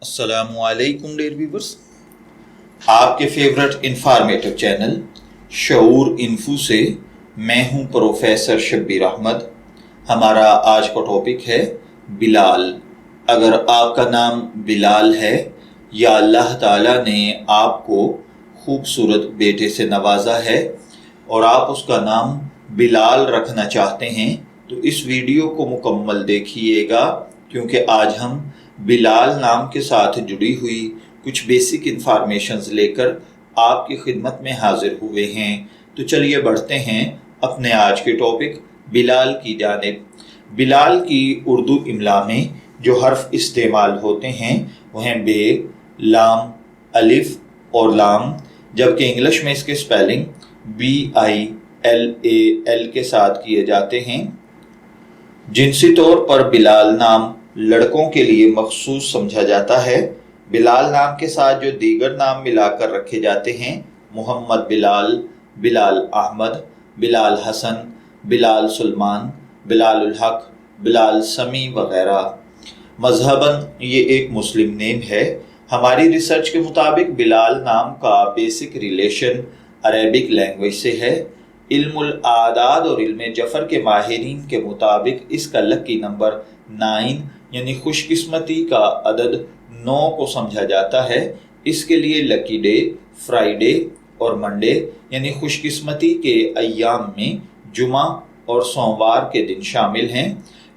अस्सलामु अलैकुम dear viewers, आपके फेवरेट इंफॉर्मेटिव चैनल शऊर इन्फो से मैं हूं प्रोफेसर शब्बीर अहमद। हमारा आज का टॉपिक है बिलाल। अगर आपका नाम बिलाल है या अल्लाह ताला ने आपको खूबसूरत बेटे से नवाजा है और आप उसका नाम बिलाल रखना चाहते हैं तो इस वीडियो को मुकम्मल देखिएगा, क्योंकि आज हम बिलाल नाम के साथ जुड़ी हुई कुछ बेसिक इंफॉर्मेशंस लेकर आपकी खिदमत में हाजिर हुए हैं। तो चलिए बढ़ते हैं अपने आज के टॉपिक बिलाल की जानिब। बिलाल की उर्दू इमला में जो हर्फ इस्तेमाल होते हैं वह हैं बे, लाम, अलिफ और लाम, जबकि इंग्लिश में इसके स्पेलिंग BILAL के साथ किए जाते हैं। जिनसी तौर पर बिलाल नाम लड़कों के लिए मखसूस समझा जाता है। बिलाल नाम के साथ जो दीगर नाम मिलाकर रखे जाते हैं, मोहम्मद बिलाल, बिलाल अहमद, बिलाल हसन, बिलाल सुलेमान, बिलाल उल हक, बिलाल समी वगैरह। मजहबन ये एक मुस्लिम नेम है। हमारी रिसर्च के मुताबिक बिलाल नाम का बेसिक रिलेशन अरेबिक लैंग्वेज से है। इल्मुल आदाद और इल्म जफर के माहिरीन के मुताबिक इसका लकी नंबर 9 यानी खुशकिस्मती का अदद 9 को समझा जाता है। इसके लिए लकी डे, फ्राइडे और मंडे यानी खुशकिस्मती के अय्याम में जुमा और सोमवार के दिन शामिल हैं।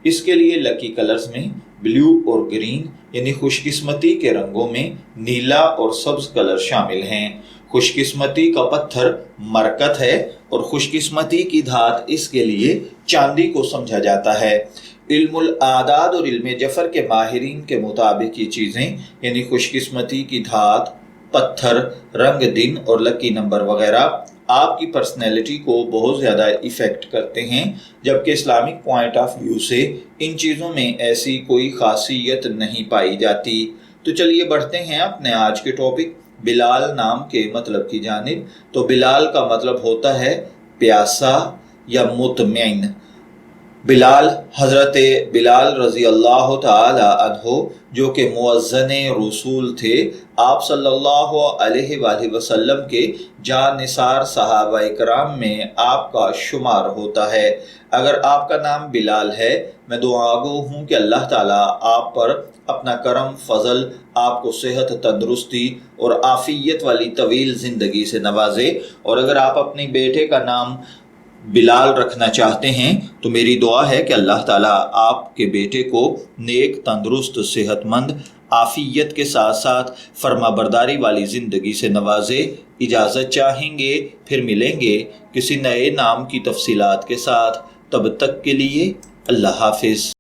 इसके लिए लकी कलर्स में ब्लू और ग्रीन यानी खुशकिस्मती के रंगों में नीला और सब्ज कलर शामिल हैं। खुशकिस्मती का पत्थर मरकत है और खुशकिस्मती की धात इसके लिए चांदी को समझा जाता है। इल्मुल आदाद और इल्म जफर के माहिरीन के मुताबिक ये चीज़ें यानी खुशकिस्मती की धात, पत्थर, रंग, दिन और लकी नंबर वगैरह आपकी पर्सनैलिटी को बहुत ज़्यादा इफ़ेक्ट करते हैं, जबकि इस्लामिक पॉइंट ऑफ व्यू से इन चीज़ों में ऐसी कोई खासियत नहीं पाई जाती। तो चलिए बढ़ते हैं अपने आज के टॉपिक बिलाल नाम के मतलब की जानिब। तो बिलाल का मतलब होता है प्यासा या मुतमईन। बिलाल हज़रत बिलाल रज़ी अल्लाह ताला अन्हो जो कि मुअज़्ज़िन रसूल थे, आप सल्लल्लाहु अलैहि वसल्लम के जानिसार सहाबाए किराम में आपका शुमार होता है। अगर आपका नाम बिलाल है, मैं दुआगो हूँ कि अल्लाह ताला आप पर अपना करम फजल, आपको सेहत, तंदुरुस्ती और आफियत वाली तवील ज़िंदगी से नवाजे। और अगर आप अपने बेटे का नाम बिलाल रखना चाहते हैं तो मेरी दुआ है कि अल्लाह ताला आपके बेटे को नेक, तंदुरुस्त, सेहतमंद, आफियत के साथ साथ फर्माबरदारी वाली ज़िंदगी से नवाजे। इजाज़त चाहेंगे, फिर मिलेंगे किसी नए नाम की तफसीलात के साथ। तब तक के लिए अल्लाह हाफिज़।